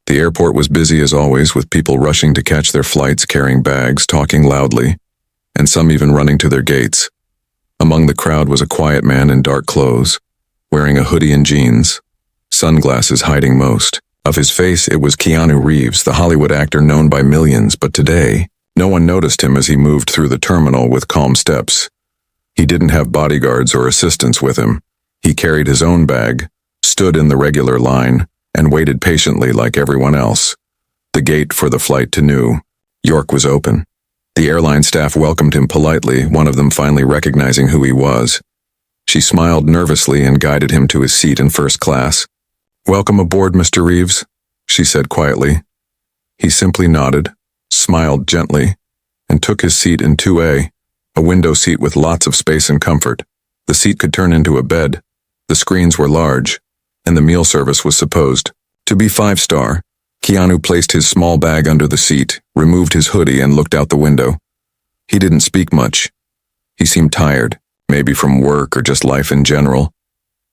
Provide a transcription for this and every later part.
The airport was busy as always, with people rushing to catch their flights, carrying bags, talking loudly, and some even running to their gates. Among the crowd was a quiet man in dark clothes, wearing a hoodie and jeans, sunglasses hiding most. Of his face, it was Keanu Reeves, the Hollywood actor known by millions, but today, no one noticed him as he moved through the terminal with calm steps. He didn't have bodyguards or assistants with him. He carried his own bag, stood in the regular line, and waited patiently like everyone else. The gate for the flight to New York was open. The airline staff welcomed him politely, one of them finally recognizing who he was. She smiled nervously and guided him to his seat in first class. "Welcome aboard, Mr. Reeves," she said quietly. He simply nodded, smiled gently, and took his seat in 2A, a window seat with lots of space and comfort. The seat could turn into a bed. The screens were large, and the meal service was supposed to be 5-star. Keanu placed his small bag under the seat, removed his hoodie, and looked out the window. He didn't speak much. He seemed tired, maybe from work or just life in general.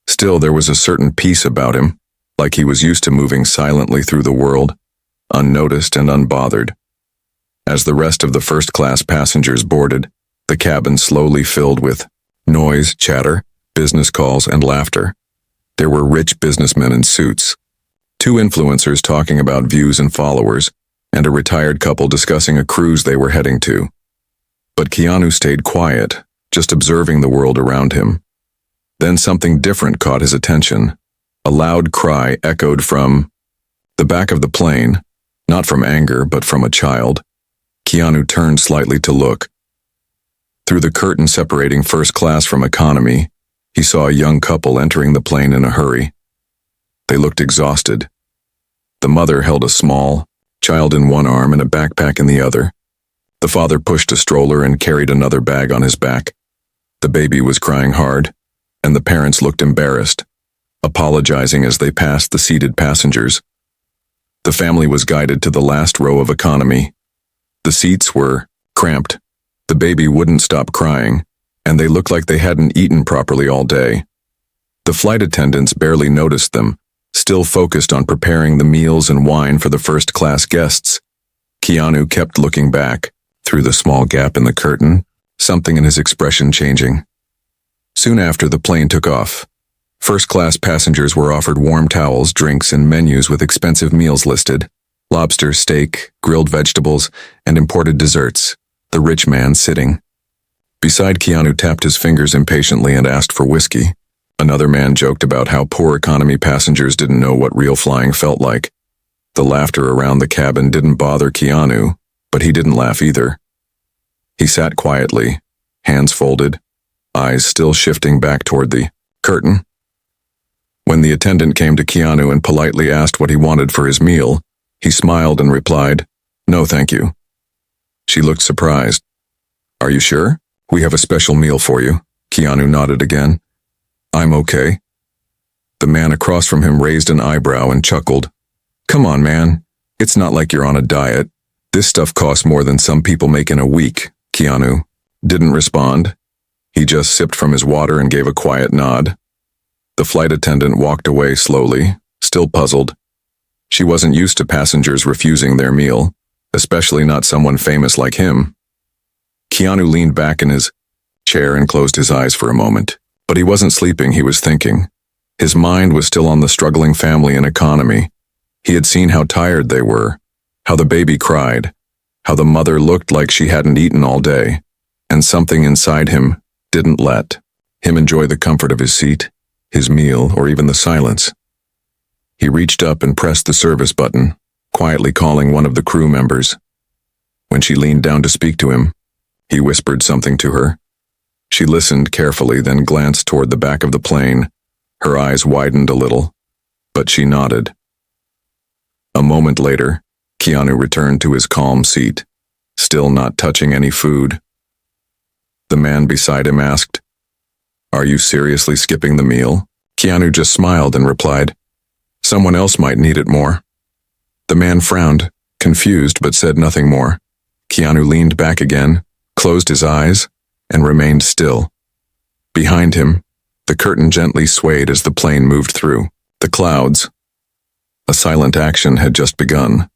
Still, there was a certain peace about him, like he was used to moving silently through the world, unnoticed and unbothered. As the rest of the first-class passengers boarded, the cabin slowly filled with noise, chatter, business calls, and laughter. There were rich businessmen in suits, 2 influencers talking about views and followers, and a retired couple discussing a cruise they were heading to. But Keanu stayed quiet, just observing the world around him. Then something different caught his attention. A loud cry echoed from the back of the plane, not from anger, but from a child. Keanu turned slightly to look. Through the curtain separating first class from economy, he saw a young couple entering the plane in a hurry. They looked exhausted. The mother held a small child in one arm and a backpack in the other. The father pushed a stroller and carried another bag on his back. The baby was crying hard, and the parents looked embarrassed, apologizing as they passed the seated passengers. The family was guided to the last row of economy. The seats were cramped. The baby wouldn't stop crying, and they looked like they hadn't eaten properly all day. The flight attendants barely noticed them, still focused on preparing the meals and wine for the first-class guests. Keanu kept looking back, through the small gap in the curtain, something in his expression changing. Soon after, the plane took off. First-class passengers were offered warm towels, drinks, and menus with expensive meals listed: lobster, steak, grilled vegetables, and imported desserts. The rich man sitting beside Keanu tapped his fingers impatiently and asked for whiskey. Another man joked about how poor economy passengers didn't know what real flying felt like. The laughter around the cabin didn't bother Keanu, but he didn't laugh either. He sat quietly, hands folded, eyes still shifting back toward the curtain. When the attendant came to Keanu and politely asked what he wanted for his meal, he smiled and replied, "No, thank you." She looked surprised. "Are you sure? We have a special meal for you." Keanu nodded again. "I'm okay." The man across from him raised an eyebrow and chuckled. "Come on, man. It's not like you're on a diet. This stuff costs more than some people make in a week." Keanu didn't respond. He just sipped from his water and gave a quiet nod. The flight attendant walked away slowly, still puzzled. She wasn't used to passengers refusing their meal, especially not someone famous like him. Keanu leaned back in his chair and closed his eyes for a moment. But he wasn't sleeping, he was thinking. His mind was still on the struggling family and economy. He had seen how tired they were, how the baby cried, how the mother looked like she hadn't eaten all day, and something inside him didn't let him enjoy the comfort of his seat, his meal, or even the silence. He reached up and pressed the service button, quietly calling one of the crew members. When she leaned down to speak to him, he whispered something to her. She listened carefully, then glanced toward the back of the plane. Her eyes widened a little, but she nodded. A moment later, Keanu returned to his calm seat, still not touching any food. The man beside him asked, "Are you seriously skipping the meal?" Keanu just smiled and replied, "Someone else might need it more." The man frowned, confused, but said nothing more. Keanu leaned back again, closed his eyes, and remained still. Behind him, the curtain gently swayed as the plane moved through the clouds. A A silent action had just begun,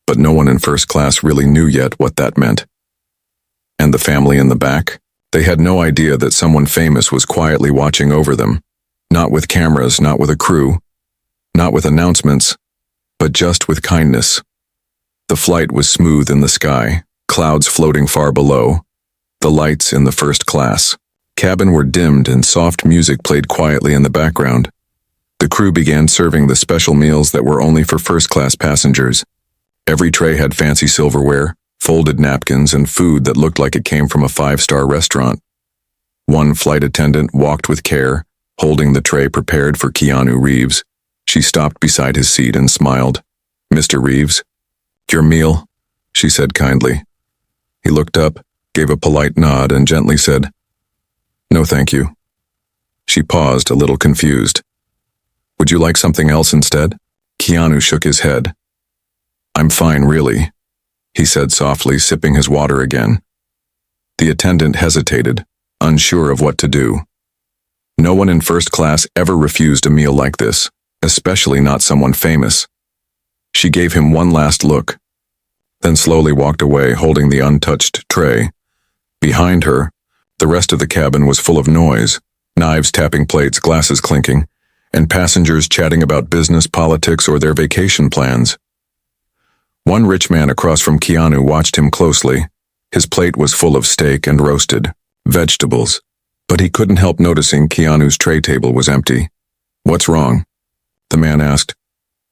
but no one in first class really knew yet what that meant. And the family in the back? They had no idea that someone famous was quietly watching over them, not with cameras, not with a crew, not with announcements, but just with kindness. The flight was smooth in the sky, clouds floating far below, the lights in the first class cabin were dimmed and soft music played quietly in the background. The crew began serving the special meals that were only for first-class passengers. Every tray had fancy silverware, folded napkins, and food that looked like it came from a five-star restaurant. One flight attendant walked with care, holding the tray prepared for Keanu Reeves. She stopped beside his seat and smiled. "Mr. Reeves, your meal," she said kindly. He looked up, gave a polite nod, and gently said, "No, thank you." She paused, a little confused. "Would you like something else instead?" Keanu shook his head. "I'm fine, really," he said softly, sipping his water again. The attendant hesitated, unsure of what to do. No one in first class ever refused a meal like this, especially not someone famous. She gave him one last look, then slowly walked away, holding the untouched tray. Behind her, the rest of the cabin was full of noise, knives tapping plates, glasses clinking, and passengers chatting about business, politics, or their vacation plans. One rich man across from Keanu watched him closely. His plate was full of steak and roasted vegetables, but he couldn't help noticing Keanu's tray table was empty. "What's wrong?" the man asked.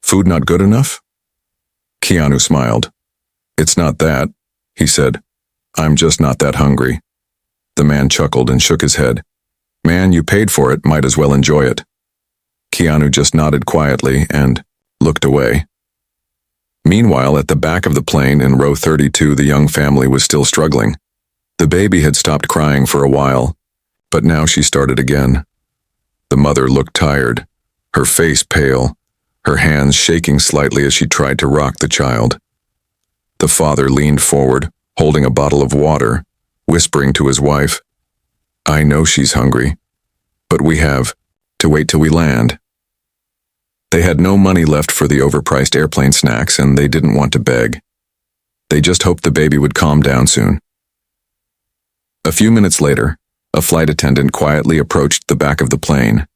"Food not good enough?" Keanu smiled. "It's not that," he said. "I'm just not that hungry." The man chuckled and shook his head. "Man, you paid for it, might as well enjoy it." Keanu just nodded quietly and looked away. Meanwhile, at the back of the plane in row 32, the young family was still struggling. The baby had stopped crying for a while, but now she started again. The mother looked tired, her face pale, her hands shaking slightly as she tried to rock the child. The father leaned forward, holding a bottle of water, whispering to his wife, "I know she's hungry, but we have to wait till we land." They had no money left for the overpriced airplane snacks, and they didn't want to beg. They just hoped the baby would calm down soon. A few minutes later, a flight attendant quietly approached the back of the plane.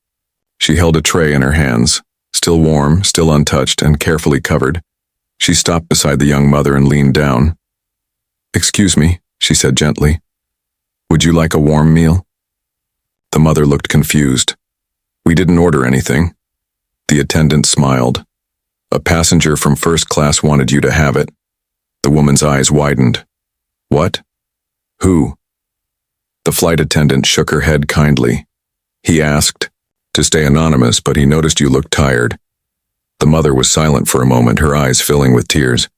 She held a tray in her hands, still warm, still untouched, and carefully covered. She stopped beside the young mother and leaned down. "Excuse me," she said gently. "Would you like a warm meal?" The mother looked confused. "We didn't order anything." The attendant smiled. "A passenger from first class wanted you to have it." The woman's eyes widened. "What? Who?" The flight attendant shook her head kindly. "He asked to stay anonymous, but he noticed you looked tired." The mother was silent for a moment, her eyes filling with tears.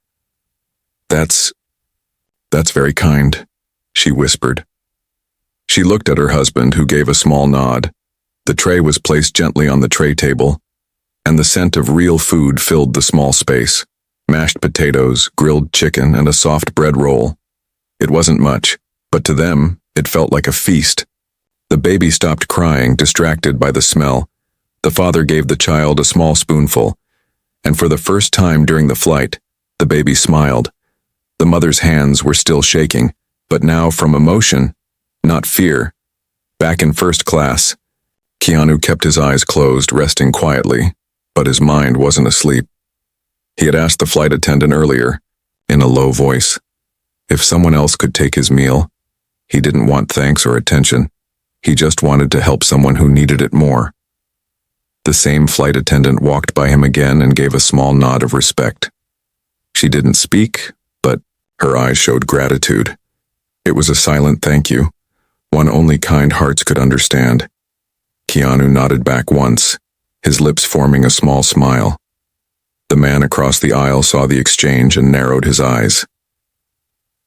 That's very kind," she whispered. She looked at her husband, who gave a small nod. The tray was placed gently on the tray table, and the scent of real food filled the small space. Mashed potatoes, grilled chicken, and a soft bread roll. It wasn't much, but to them, it felt like a feast. The baby stopped crying, distracted by the smell. The father gave the child a small spoonful, and for the first time during the flight, the baby smiled. The mother's hands were still shaking, but now from emotion, not fear. Back in first class, Keanu kept his eyes closed, resting quietly, but his mind wasn't asleep. He had asked the flight attendant earlier, in a low voice, if someone else could take his meal. He didn't want thanks or attention. He just wanted to help someone who needed it more. The same flight attendant walked by him again and gave a small nod of respect. She didn't speak, but her eyes showed gratitude. It was a silent thank you, one only kind hearts could understand. Keanu nodded back once, his lips forming a small smile. The man across the aisle saw the exchange and narrowed his eyes.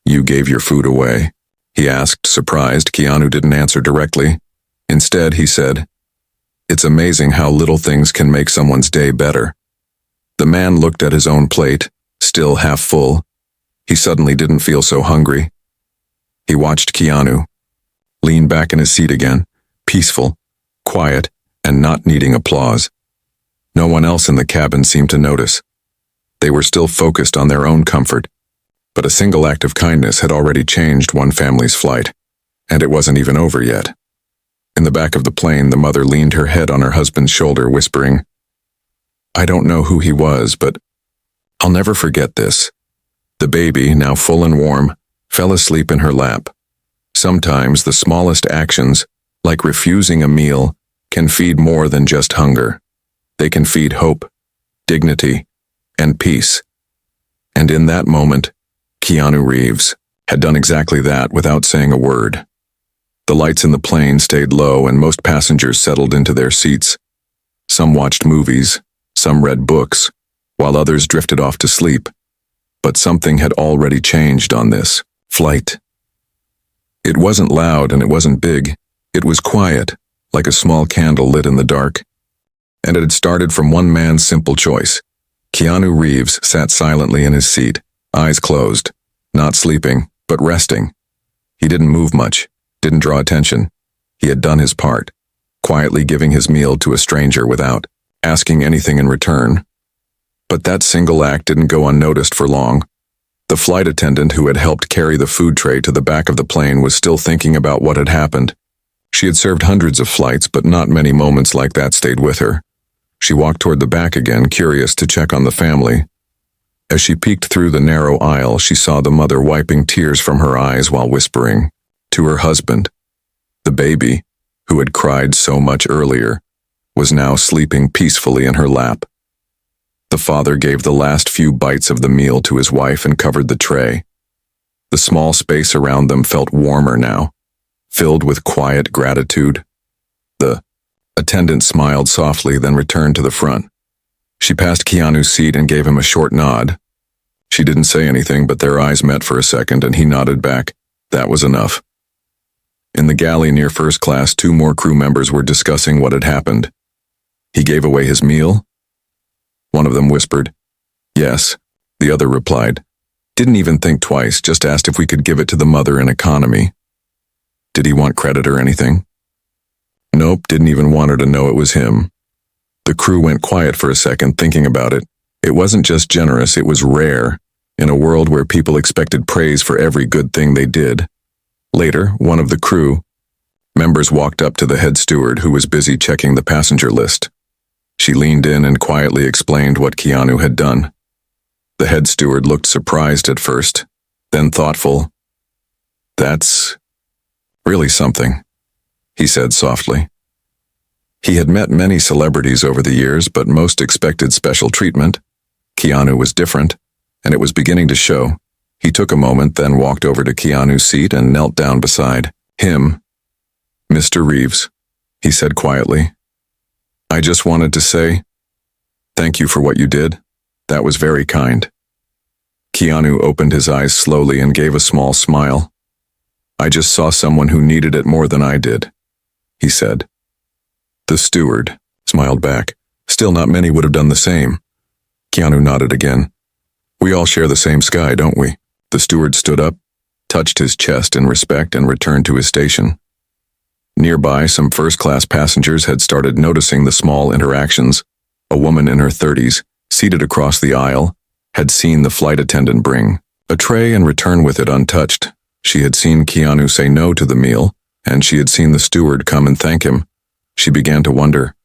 "You gave your food away?" he asked, surprised. Keanu didn't answer directly. Instead, he said, "It's amazing how little things can make someone's day better." The man looked at his own plate, still half full. He suddenly didn't feel so hungry. He watched Keanu, lean back in his seat again, peaceful, quiet, and not needing applause. No one else in the cabin seemed to notice. They were still focused on their own comfort, but a single act of kindness had already changed one family's flight, and it wasn't even over yet. In the back of the plane, the mother leaned her head on her husband's shoulder, whispering, "I don't know who he was, but I'll never forget this." The baby, now full and warm, fell asleep in her lap. Sometimes the smallest actions, like refusing a meal, can feed more than just hunger. They can feed hope, dignity, and peace. And in that moment, Keanu Reeves had done exactly that without saying a word. The lights in the plane stayed low and most passengers settled into their seats. Some watched movies, some read books, while others drifted off to sleep. But something had already changed on this flight. It wasn't loud and it wasn't big. It was quiet, like a small candle lit in the dark. And it had started from one man's simple choice. Keanu Reeves sat silently in his seat, eyes closed, not sleeping, but resting. He didn't move much, didn't draw attention. He had done his part, quietly giving his meal to a stranger without asking anything in return. But that single act didn't go unnoticed for long. The flight attendant who had helped carry the food tray to the back of the plane was still thinking about what had happened. She had served hundreds of flights, but not many moments like that stayed with her. She walked toward the back again, curious to check on the family. As she peeked through the narrow aisle, she saw the mother wiping tears from her eyes while whispering to her husband. The baby, who had cried so much earlier, was now sleeping peacefully in her lap. The father gave the last few bites of the meal to his wife and covered the tray. The small space around them felt warmer now, filled with quiet gratitude. The attendant smiled softly, then returned to the front. She passed Keanu's seat and gave him a short nod. She didn't say anything, but their eyes met for a second and he nodded back. That was enough. In the galley near first class, 2 more crew members were discussing what had happened. "He gave away his meal?" One of them whispered. "Yes," the other replied. "Didn't even think twice, just asked if we could give it to the mother in economy." "Did he want credit or anything?" "Nope, didn't even want her to know it was him." The crew went quiet for a second, thinking about it. It wasn't just generous, it was rare, in a world where people expected praise for every good thing they did. Later, one of the crew members walked up to the head steward, who was busy checking the passenger list. She leaned in and quietly explained what Keanu had done. The head steward looked surprised at first, then thoughtful. "That's really something," he said softly. He had met many celebrities over the years, but most expected special treatment. Keanu was different, and it was beginning to show. He took a moment, then walked over to Keanu's seat and knelt down beside him. "Mr. Reeves," he said quietly, "I just wanted to say thank you for what you did. That was very kind." Keanu opened his eyes slowly and gave a small smile. "I just saw someone who needed it more than I did," he said. The steward smiled back. "Still, not many would have done the same." Keanu nodded again. "We all share the same sky, don't we?" The steward stood up, touched his chest in respect, and returned to his station. Nearby, some first-class passengers had started noticing the small interactions. A woman in her 30s, seated across the aisle, had seen the flight attendant bring a tray and return with it untouched. She had seen Keanu say no to the meal, and she had seen the steward come and thank him. She began to wonder,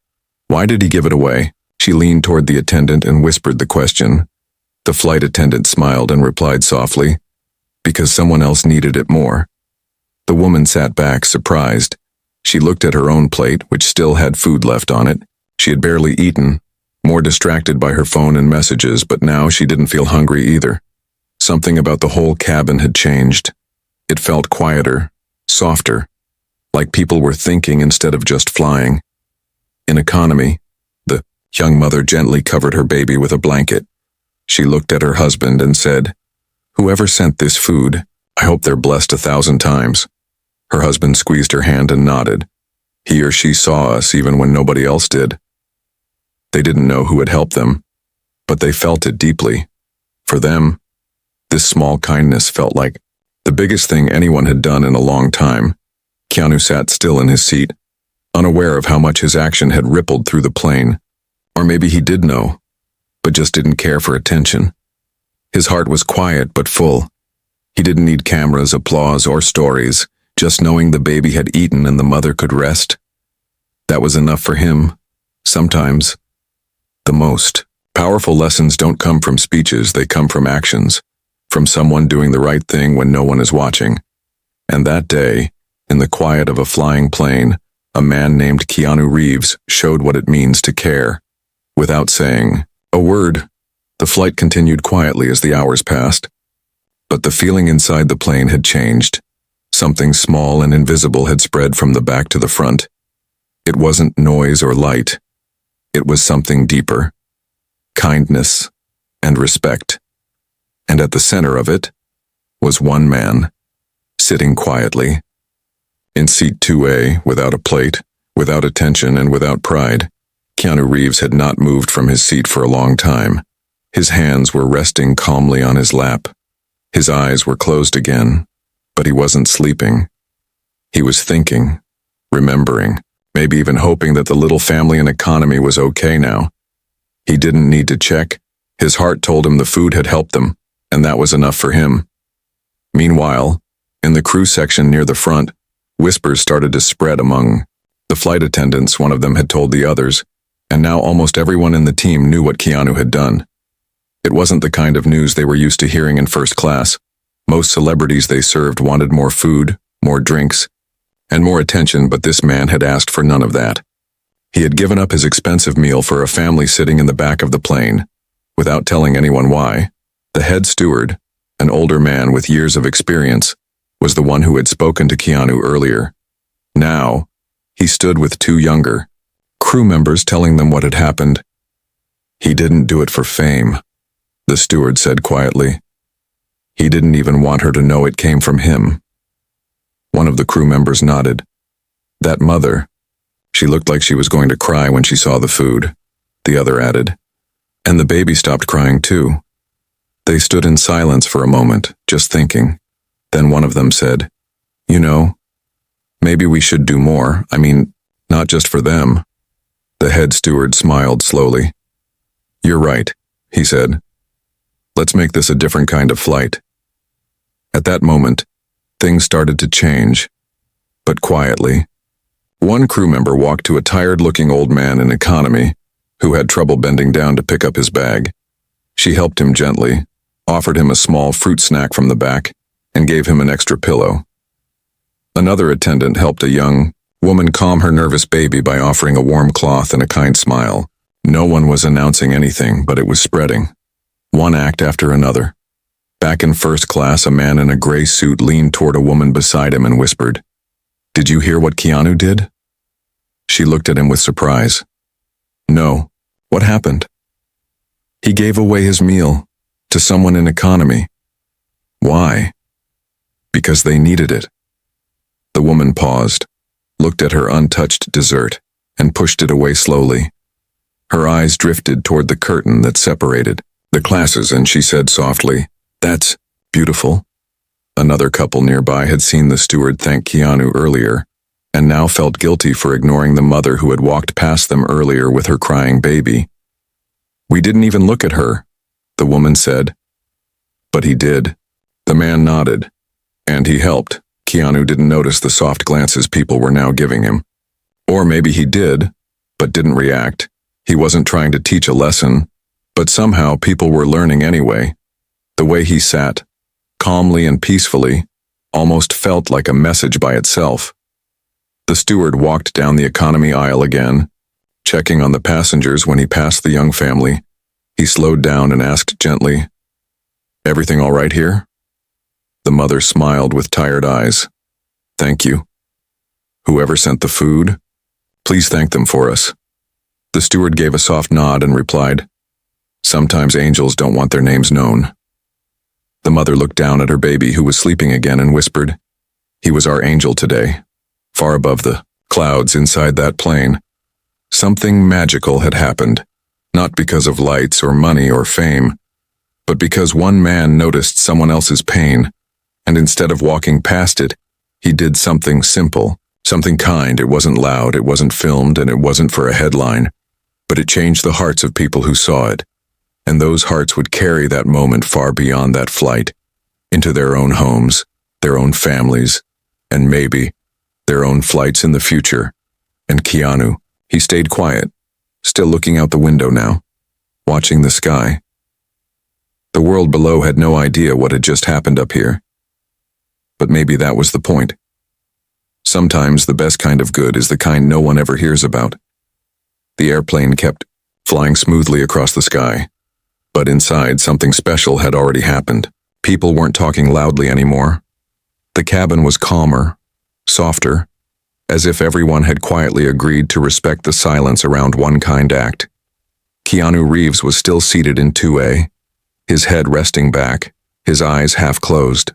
why did he give it away? She leaned toward the attendant and whispered the question. The flight attendant smiled and replied softly, "Because someone else needed it more." The woman sat back, surprised. She looked at her own plate, which still had food left on it. She had barely eaten, more distracted by her phone and messages, but now she didn't feel hungry either. Something about the whole cabin had changed. It felt quieter, softer, like people were thinking instead of just flying. In economy, the young mother gently covered her baby with a blanket. She looked at her husband and said, "Whoever sent this food, I hope they're blessed 1,000 times." Her husband squeezed her hand and nodded. He or she saw us even when nobody else did. They didn't know who had helped them, but they felt it deeply. For them, this small kindness felt like the biggest thing anyone had done in a long time. Keanu sat still in his seat, unaware of how much his action had rippled through the plane. Or maybe he did know, but just didn't care for attention. His heart was quiet but full. He didn't need cameras, applause, or stories, just knowing the baby had eaten and the mother could rest. That was enough for him. Sometimes. The most powerful lessons don't come from speeches, they come from actions, from someone doing the right thing when no one is watching. And that day, in the quiet of a flying plane, a man named Keanu Reeves showed what it means to care. Without saying a word, the flight continued quietly as the hours passed. But the feeling inside the plane had changed. Something small and invisible had spread from the back to the front. It wasn't noise or light. It was something deeper. Kindness and respect. And at the center of it was one man, sitting quietly. In seat 2A, without a plate, without attention, and without pride, Keanu Reeves had not moved from his seat for a long time. His hands were resting calmly on his lap. His eyes were closed again, but he wasn't sleeping. He was thinking, remembering, maybe even hoping that the little family and economy was okay now. He didn't need to check. His heart told him the food had helped them, and that was enough for him. Meanwhile, in the crew section near the front, whispers started to spread among the flight attendants. One of them had told the others, and now almost everyone in the team knew what Keanu had done. It wasn't the kind of news they were used to hearing in first class. Most celebrities they served wanted more food, more drinks, and more attention, but this man had asked for none of that. He had given up his expensive meal for a family sitting in the back of the plane, without telling anyone why. The head steward, an older man with years of experience, was the one who had spoken to Keanu earlier. Now, he stood with two younger crew members telling them what had happened. He didn't do it for fame, the steward said quietly. He didn't even want her to know it came from him. One of the crew members nodded. That mother, she looked like she was going to cry when she saw the food, the other added. And the baby stopped crying too. They stood in silence for a moment, just thinking. Then one of them said, "You know, maybe we should do more. I mean, not just for them." The head steward smiled slowly. "You're right," he said. "Let's make this a different kind of flight." At that moment, things started to change, but quietly. One crew member walked to a tired-looking old man in economy who had trouble bending down to pick up his bag. She helped him gently, offered him a small fruit snack from the back, and gave him an extra pillow. Another attendant helped a young woman calm her nervous baby by offering a warm cloth and a kind smile. No one was announcing anything, but it was spreading. One act after another. Back in first class, a man in a gray suit leaned toward a woman beside him and whispered, "Did you hear what Keanu did?" She looked at him with surprise. "No. What happened?" "He gave away his meal to someone in economy." "Why?" "Because they needed it." The woman paused, looked at her untouched dessert, and pushed it away slowly. Her eyes drifted toward the curtain that separated the classes, and she said softly, "That's beautiful." Another couple nearby had seen the steward thank Keanu earlier, and now felt guilty for ignoring the mother who had walked past them earlier with her crying baby. "We didn't even look at her," the woman said. "But he did." The man nodded. And he helped. Keanu didn't notice the soft glances people were now giving him. Or maybe he did, but didn't react. He wasn't trying to teach a lesson, but somehow people were learning anyway. The way he sat, calmly and peacefully, almost felt like a message by itself. The steward walked down the economy aisle again, checking on the passengers. When he passed the young family, he slowed down and asked gently, "Everything all right here?" The mother smiled with tired eyes. "Thank you." "Whoever sent the food, please thank them for us." The steward gave a soft nod and replied, "Sometimes angels don't want their names known." The mother looked down at her baby, who was sleeping again, and whispered, "He was our angel today." Far above the clouds inside that plane, something magical had happened, not because of lights or money or fame, but because one man noticed someone else's pain, and instead of walking past it, he did something simple, something kind. It wasn't loud, it wasn't filmed, and it wasn't for a headline, but it changed the hearts of people who saw it. And those hearts would carry that moment far beyond that flight, into their own homes, their own families, and maybe their own flights in the future. And Keanu, he stayed quiet, still looking out the window now, watching the sky. The world below had no idea what had just happened up here. But maybe that was the point. Sometimes the best kind of good is the kind no one ever hears about. The airplane kept flying smoothly across the sky. But inside, something special had already happened. People weren't talking loudly anymore. The cabin was calmer, softer, as if everyone had quietly agreed to respect the silence around one kind act. Keanu Reeves was still seated in 2A, his head resting back, his eyes half closed.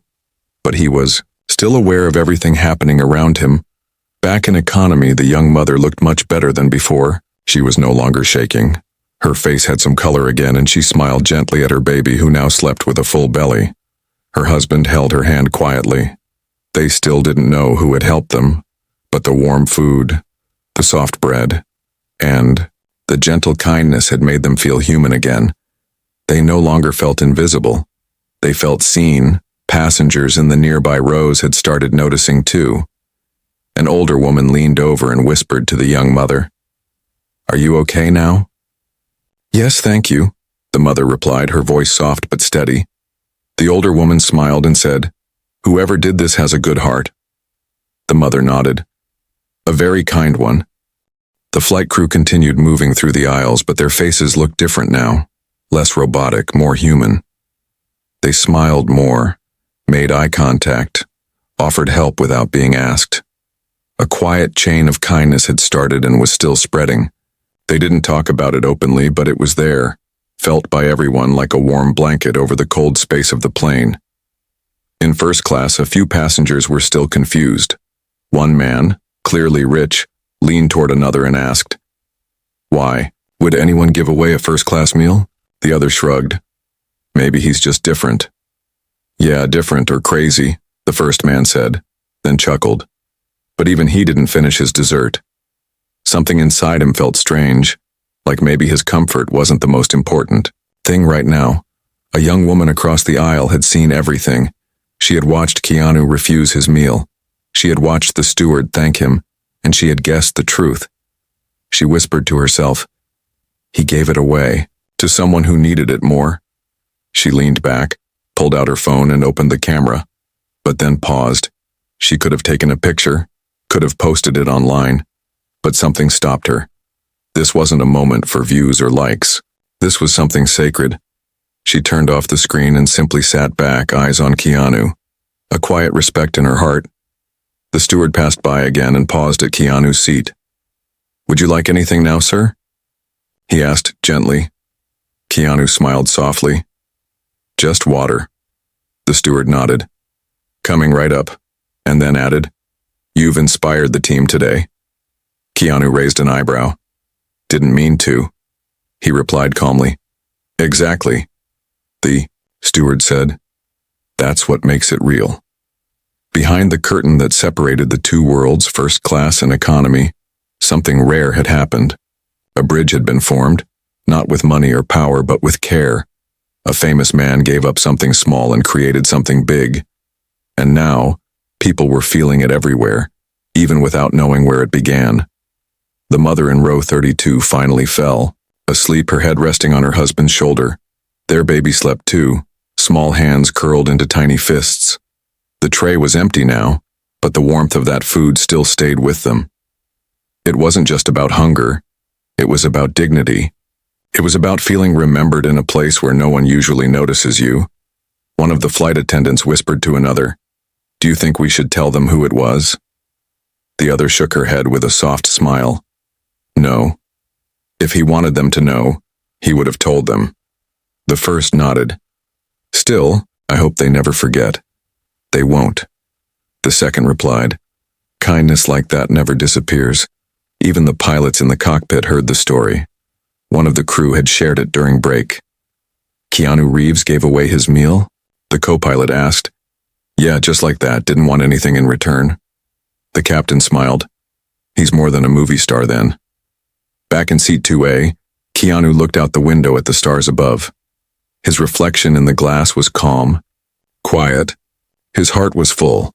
But he was still aware of everything happening around him. Back in economy, the young mother looked much better than before. She was no longer shaking. Her face had some color again, and she smiled gently at her baby, who now slept with a full belly. Her husband held her hand quietly. They still didn't know who had helped them, but the warm food, the soft bread, and the gentle kindness had made them feel human again. They no longer felt invisible. They felt seen. Passengers in the nearby rows had started noticing too. An older woman leaned over and whispered to the young mother, "Are you okay now?" "Yes, thank you," the mother replied, her voice soft but steady. The older woman smiled and said, "Whoever did this has a good heart." The mother nodded. "A very kind one." The flight crew continued moving through the aisles, but their faces looked different now, less robotic, more human. They smiled more, made eye contact, offered help without being asked. A quiet chain of kindness had started and was still spreading. They didn't talk about it openly, but it was there, felt by everyone like a warm blanket over the cold space of the plane. In first class, a few passengers were still confused. One man, clearly rich, leaned toward another and asked, "Why? Would anyone give away a first-class meal?" The other shrugged. "Maybe he's just different." "Yeah, different or crazy," the first man said, then chuckled. But even he didn't finish his dessert. Something inside him felt strange, like maybe his comfort wasn't the most important thing right now. A young woman across the aisle had seen everything. She had watched Keanu refuse his meal. She had watched the steward thank him, and she had guessed the truth. She whispered to herself, "He gave it away, to someone who needed it more." She leaned back, pulled out her phone and opened the camera, but then paused. She could have taken a picture, could have posted it online, but something stopped her. This wasn't a moment for views or likes. This was something sacred. She turned off the screen and simply sat back, eyes on Keanu, a quiet respect in her heart. The steward passed by again and paused at Keanu's seat. "Would you like anything now, sir?" he asked gently. Keanu smiled softly. "Just water." The steward nodded. "Coming right up," and then added, "You've inspired the team today." Keanu raised an eyebrow. "Didn't mean to," he replied calmly. "Exactly," the steward said. "That's what makes it real." Behind the curtain that separated the two worlds, first class and economy, something rare had happened. A bridge had been formed, not with money or power, but with care. A famous man gave up something small and created something big. And now, people were feeling it everywhere, even without knowing where it began. The mother in row 32 finally fell, asleep, her head resting on her husband's shoulder. Their baby slept too, small hands curled into tiny fists. The tray was empty now, but the warmth of that food still stayed with them. It wasn't just about hunger. It was about dignity. It was about feeling remembered in a place where no one usually notices you. One of the flight attendants whispered to another, "Do you think we should tell them who it was?" The other shook her head with a soft smile. "No. If he wanted them to know, he would have told them." The first nodded. "Still, I hope they never forget." "They won't." The second replied, "Kindness like that never disappears." Even the pilots in the cockpit heard the story. One of the crew had shared it during break. "Keanu Reeves gave away his meal?" the co-pilot asked. "Yeah, just like that, didn't want anything in return." The captain smiled. "He's more than a movie star then." Back in seat 2A, Keanu looked out the window at the stars above. His reflection in the glass was calm, quiet. His heart was full.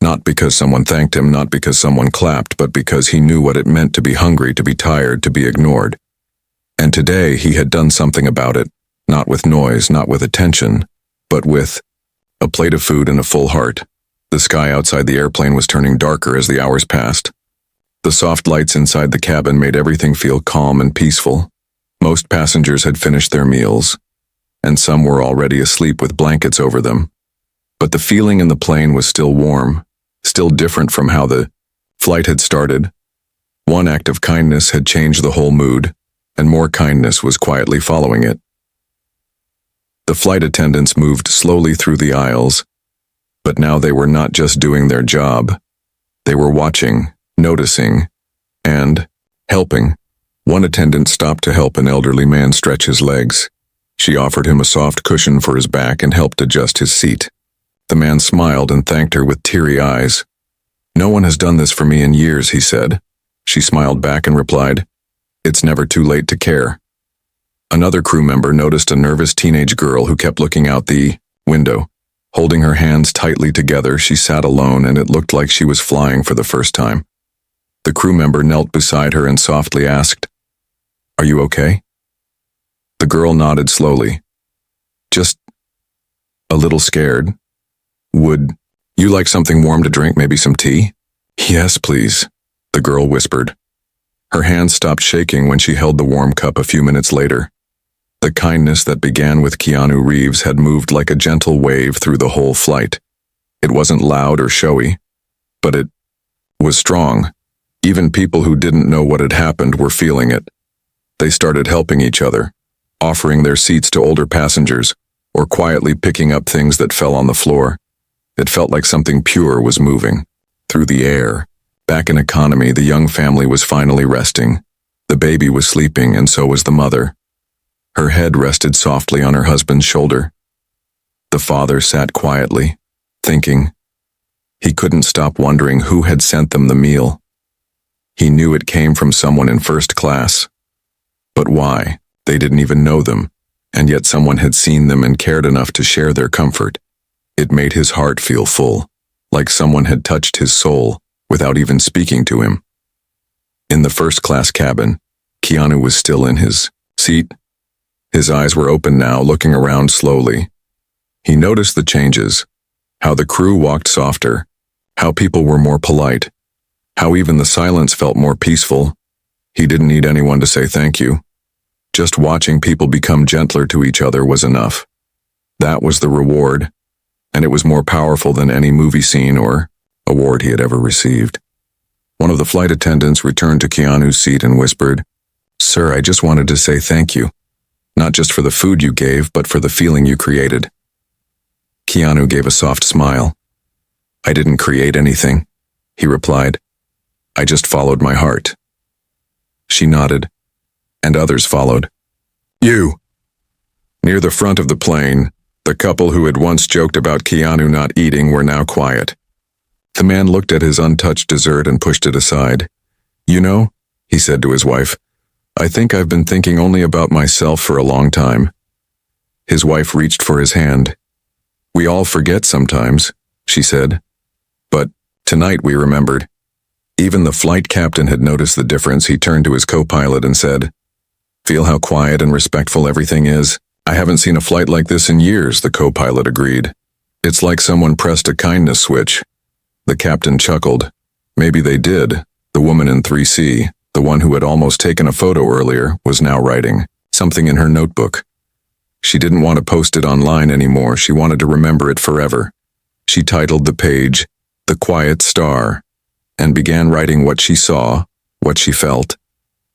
Not because someone thanked him, not because someone clapped, but because he knew what it meant to be hungry, to be tired, to be ignored. And today he had done something about it, not with noise, not with attention, but with a plate of food and a full heart. The sky outside the airplane was turning darker as the hours passed. The soft lights inside the cabin made everything feel calm and peaceful. Most passengers had finished their meals, and some were already asleep with blankets over them. But the feeling in the plane was still warm, still different from how the flight had started. One act of kindness had changed the whole mood, and more kindness was quietly following it. The flight attendants moved slowly through the aisles, but now they were not just doing their job. They were watching, noticing, and helping. One attendant stopped to help an elderly man stretch his legs. She offered him a soft cushion for his back and helped adjust his seat. The man smiled and thanked her with teary eyes. "No one has done this for me in years," he said. She smiled back and replied, "It's never too late to care." Another crew member noticed a nervous teenage girl who kept looking out the window. Holding her hands tightly together, she sat alone, and it looked like she was flying for the first time. The crew member knelt beside her and softly asked, "Are you okay?" The girl nodded slowly. "Just a little scared. Would you like something warm to drink, maybe some tea?" "Yes, please," the girl whispered. Her hands stopped shaking when she held the warm cup a few minutes later. The kindness that began with Keanu Reeves had moved like a gentle wave through the whole flight. It wasn't loud or showy, but it was strong. Even people who didn't know what had happened were feeling it. They started helping each other, offering their seats to older passengers, or quietly picking up things that fell on the floor. It felt like something pure was moving through the air. Back in economy, the young family was finally resting. The baby was sleeping, and so was the mother. Her head rested softly on her husband's shoulder. The father sat quietly, thinking. He couldn't stop wondering who had sent them the meal. He knew it came from someone in first class. But why? They didn't even know them, and yet someone had seen them and cared enough to share their comfort. It made his heart feel full, like someone had touched his soul without even speaking to him. In the first-class cabin, Keanu was still in his seat. His eyes were open now, looking around slowly. He noticed the changes, how the crew walked softer, how people were more polite, how even the silence felt more peaceful. He didn't need anyone to say thank you. Just watching people become gentler to each other was enough. That was the reward, and it was more powerful than any movie scene or award he had ever received. One of the flight attendants returned to Keanu's seat and whispered, "Sir, I just wanted to say thank you. Not just for the food you gave, but for the feeling you created." Keanu gave a soft smile. "I didn't create anything," he replied. "I just followed my heart." She nodded, and others followed. "You!" Near the front of the plane, the couple who had once joked about Keanu not eating were now quiet. The man looked at his untouched dessert and pushed it aside. "You know," he said to his wife, "I think I've been thinking only about myself for a long time." His wife reached for his hand. "We all forget sometimes," she said. But tonight we remembered. Even the flight captain had noticed the difference. He turned to his co-pilot and said, "Feel how quiet and respectful everything is?" "I haven't seen a flight like this in years," the co-pilot agreed. "It's like someone pressed a kindness switch." The captain chuckled. Maybe they did. The woman in 3C, the one who had almost taken a photo earlier, was now writing something in her notebook. She didn't want to post it online anymore. She wanted to remember it forever. She titled the page, "The Quiet Star," and began writing what she saw, what she felt,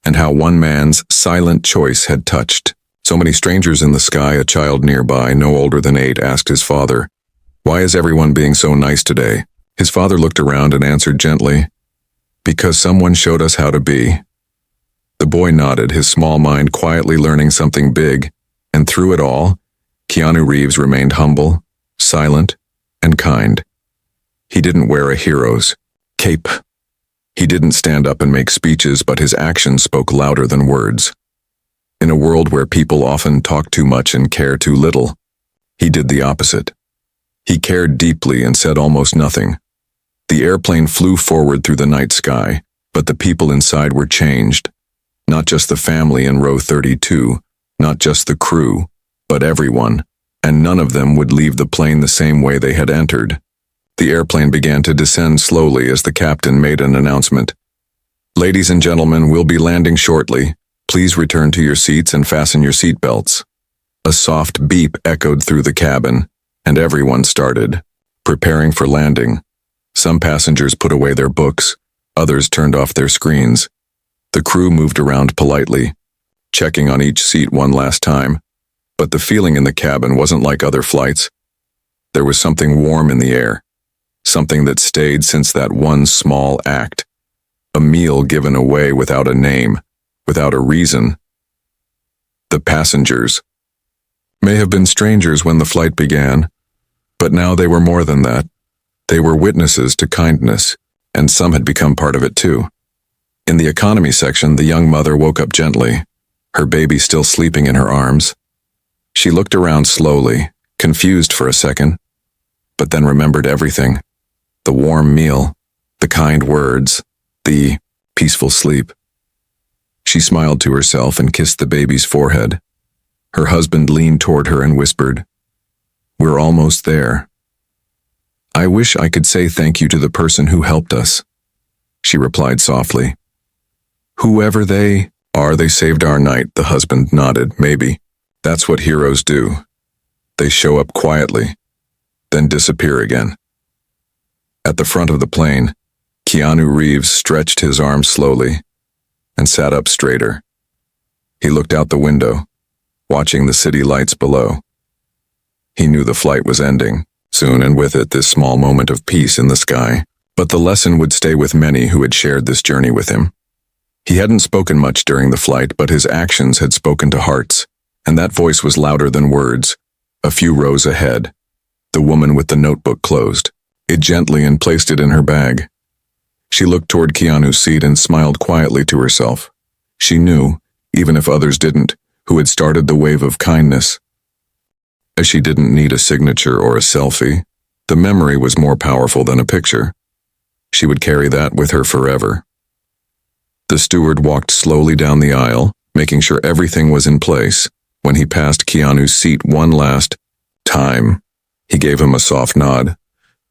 and how one man's silent choice had touched so many strangers in the sky. A child nearby, no older than 8, asked his father, "Why is everyone being so nice today?" His father looked around and answered gently, "Because someone showed us how to be." The boy nodded, his small mind quietly learning something big, and through it all, Keanu Reeves remained humble, silent, and kind. He didn't wear a hero's cape. He didn't stand up and make speeches, but his actions spoke louder than words. In a world where people often talk too much and care too little, he did the opposite. He cared deeply and said almost nothing. The airplane flew forward through the night sky, but the people inside were changed. Not just the family in row 32, not just the crew, but everyone, and none of them would leave the plane the same way they had entered. The airplane began to descend slowly as the captain made an announcement. "Ladies and gentlemen, we'll be landing shortly. Please return to your seats and fasten your seatbelts." A soft beep echoed through the cabin, and everyone started, preparing for landing. Some passengers put away their books, others turned off their screens. The crew moved around politely, checking on each seat one last time, but the feeling in the cabin wasn't like other flights. There was something warm in the air, something that stayed since that one small act. A meal given away without a name, without a reason. The passengers may have been strangers when the flight began, but now they were more than that. They were witnesses to kindness, and some had become part of it too. In the economy section, the young mother woke up gently, her baby still sleeping in her arms. She looked around slowly, confused for a second, but then remembered everything. The warm meal, the kind words, the peaceful sleep. She smiled to herself and kissed the baby's forehead. Her husband leaned toward her and whispered, "We're almost there." "I wish I could say thank you to the person who helped us," she replied softly. "Whoever they are, they saved our night," the husband nodded. "Maybe. That's what heroes do. They show up quietly, then disappear again." At the front of the plane, Keanu Reeves stretched his arms slowly and sat up straighter. He looked out the window, watching the city lights below. He knew the flight was ending soon, and with it this small moment of peace in the sky. But the lesson would stay with many who had shared this journey with him. He hadn't spoken much during the flight, but his actions had spoken to hearts, and that voice was louder than words. A few rows ahead, the woman with the notebook closed it gently and placed it in her bag. She looked toward Keanu's seat and smiled quietly to herself. She knew, even if others didn't, who had started the wave of kindness. As she didn't need a signature or a selfie, the memory was more powerful than a picture. She would carry that with her forever. The steward walked slowly down the aisle, making sure everything was in place. When he passed Keanu's seat one last time, he gave him a soft nod.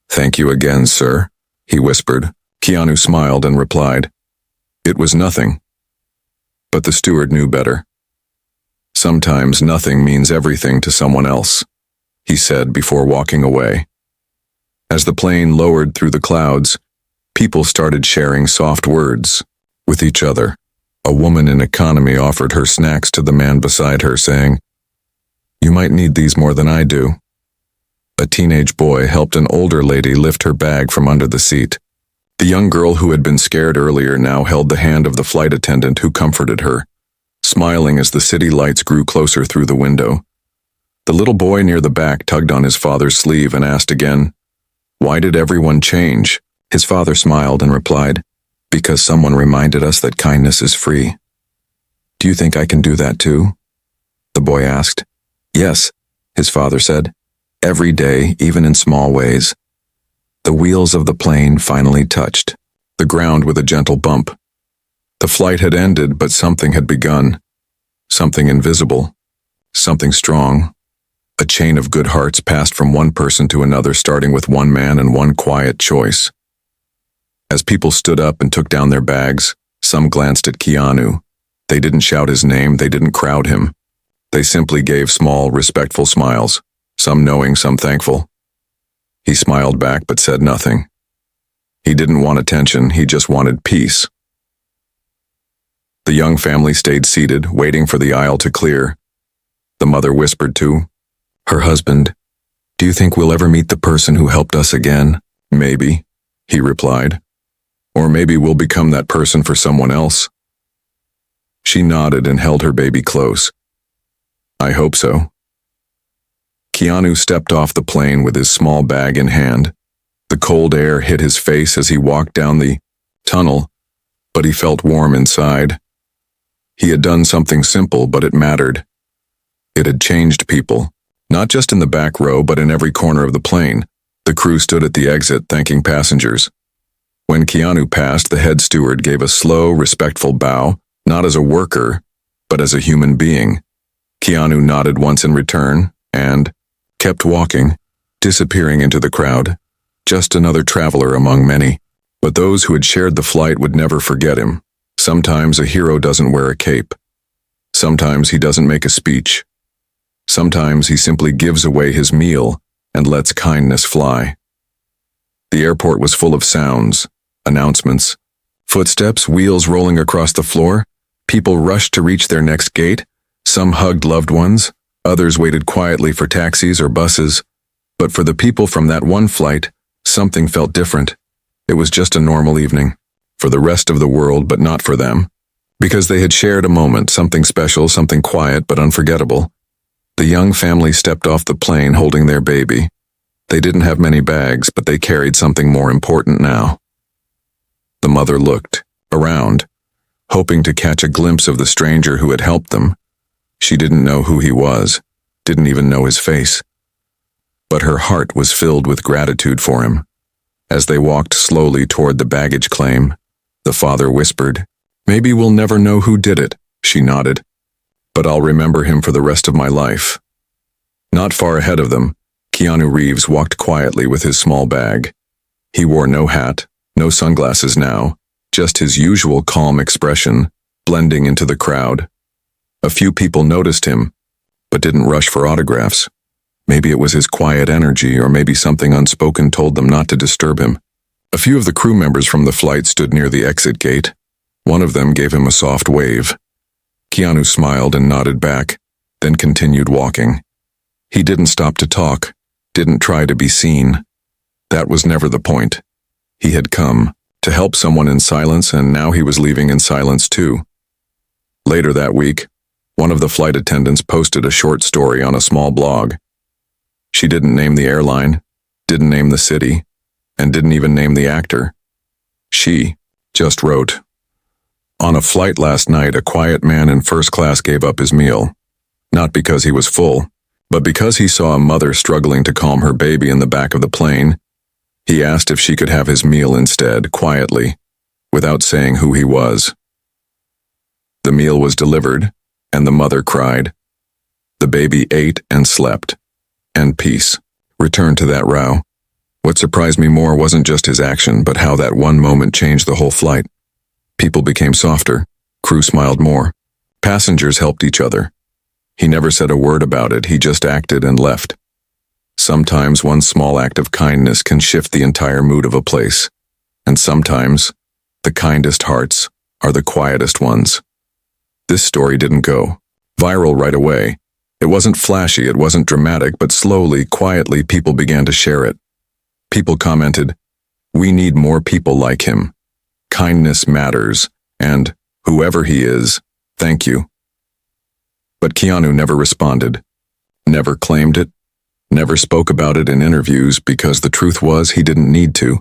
"Thank you again, sir," he whispered. Keanu smiled and replied, "It was nothing." But the steward knew better. "Sometimes nothing means everything to someone else," he said before walking away. As the plane lowered through the clouds, people started sharing soft words with each other. A woman in economy offered her snacks to the man beside her, saying, "You might need these more than I do." A teenage boy helped an older lady lift her bag from under the seat. The young girl who had been scared earlier now held the hand of the flight attendant who comforted her, smiling as the city lights grew closer through the window. The little boy near the back tugged on his father's sleeve and asked again, "Why did everyone change?" His father smiled and replied, "Because someone reminded us that kindness is free." "Do you think I can do that too?" the boy asked. "Yes," his father said. "Every day, even in small ways." The wheels of the plane finally touched the ground with a gentle bump. The flight had ended, but something had begun. Something invisible. Something strong. A chain of good hearts passed from one person to another, starting with one man and one quiet choice. As people stood up and took down their bags, some glanced at Keanu. They didn't shout his name, they didn't crowd him. They simply gave small, respectful smiles, some knowing, some thankful. He smiled back but said nothing. He didn't want attention, he just wanted peace. The young family stayed seated, waiting for the aisle to clear. The mother whispered to her husband, "Do you think we'll ever meet the person who helped us again?" "Maybe," he replied. "Or maybe we'll become that person for someone else." She nodded and held her baby close. "I hope so." Keanu stepped off the plane with his small bag in hand. The cold air hit his face as he walked down the tunnel, but he felt warm inside. He had done something simple, but it mattered. It had changed people, not just in the back row, but in every corner of the plane. The crew stood at the exit, thanking passengers. When Keanu passed, the head steward gave a slow, respectful bow, not as a worker, but as a human being. Keanu nodded once in return, and kept walking, disappearing into the crowd. Just another traveler among many. But those who had shared the flight would never forget him. Sometimes a hero doesn't wear a cape. Sometimes he doesn't make a speech. Sometimes he simply gives away his meal and lets kindness fly. The airport was full of sounds, announcements, footsteps, wheels rolling across the floor. People rushed to reach their next gate. Some hugged loved ones. Others waited quietly for taxis or buses. But for the people from that one flight, something felt different. It was just a normal evening. For the rest of the world, but not for them. Because they had shared a moment, something special, something quiet but unforgettable. The young family stepped off the plane holding their baby. They didn't have many bags, but they carried something more important now. The mother looked around, hoping to catch a glimpse of the stranger who had helped them. She didn't know who he was, didn't even know his face. But her heart was filled with gratitude for him. As they walked slowly toward the baggage claim, the father whispered, "Maybe we'll never know who did it," she nodded. "But I'll remember him for the rest of my life." Not far ahead of them, Keanu Reeves walked quietly with his small bag. He wore no hat, no sunglasses now, just his usual calm expression, blending into the crowd. A few people noticed him, but didn't rush for autographs. Maybe it was his quiet energy, or maybe something unspoken told them not to disturb him. A few of the crew members from the flight stood near the exit gate. One of them gave him a soft wave. Keanu smiled and nodded back, then continued walking. He didn't stop to talk, didn't try to be seen. That was never the point. He had come to help someone in silence, and now he was leaving in silence too. Later that week, one of the flight attendants posted a short story on a small blog. She didn't name the airline, didn't name the city, and didn't even name the actor. She just wrote, "On a flight last night, a quiet man in first class gave up his meal. Not because he was full, but because he saw a mother struggling to calm her baby in the back of the plane. He asked if she could have his meal instead, quietly, without saying who he was. The meal was delivered, and the mother cried. The baby ate and slept, and peace returned to that row. What surprised me more wasn't just his action, but how that one moment changed the whole flight. People became softer, crew smiled more, passengers helped each other. He never said a word about it, he just acted and left. Sometimes one small act of kindness can shift the entire mood of a place, and sometimes the kindest hearts are the quietest ones. This story didn't go viral right away. It wasn't flashy, it wasn't dramatic, but slowly, quietly, people began to share it. People commented, "We need more people like him. Kindness matters, and whoever he is, thank you." But Keanu never responded, never claimed it, never spoke about it in interviews, because the truth was he didn't need to.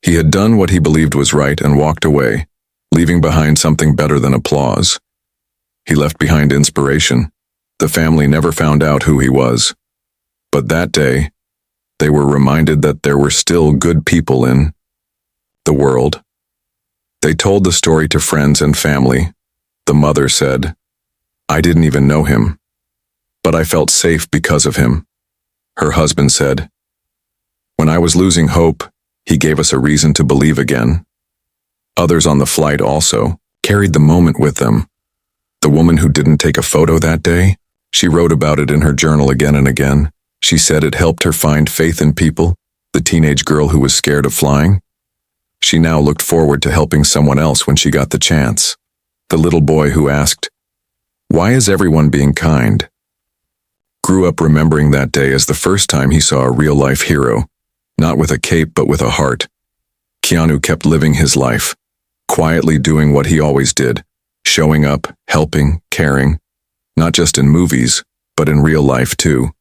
He had done what he believed was right and walked away, leaving behind something better than applause. He left behind inspiration. The family never found out who he was. But that day, they were reminded that there were still good people in the world. They told the story to friends and family. The mother said, "I didn't even know him, but I felt safe because of him." Her husband said, "When I was losing hope, he gave us a reason to believe again." Others on the flight also carried the moment with them. The woman who didn't take a photo that day, she wrote about it in her journal again and again. She said it helped her find faith in people. The teenage girl who was scared of flying, she now looked forward to helping someone else when she got the chance. The little boy who asked, "Why is everyone being kind?" grew up remembering that day as the first time he saw a real-life hero, not with a cape but with a heart. Keanu kept living his life, quietly doing what he always did, showing up, helping, caring, not just in movies, but in real life too.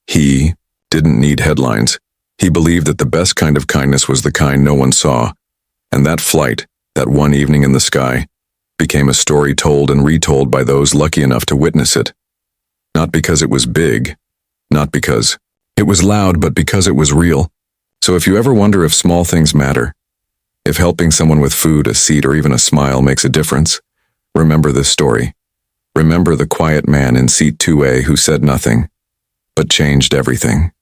He didn't need headlines. He believed that the best kind of kindness was the kind no one saw, and that flight, that one evening in the sky, became a story told and retold by those lucky enough to witness it. Not because it was big, not because it was loud, but because it was real. So if you ever wonder if small things matter, if helping someone with food, a seat, or even a smile makes a difference, remember this story. Remember the quiet man in seat 2A who said nothing, but changed everything.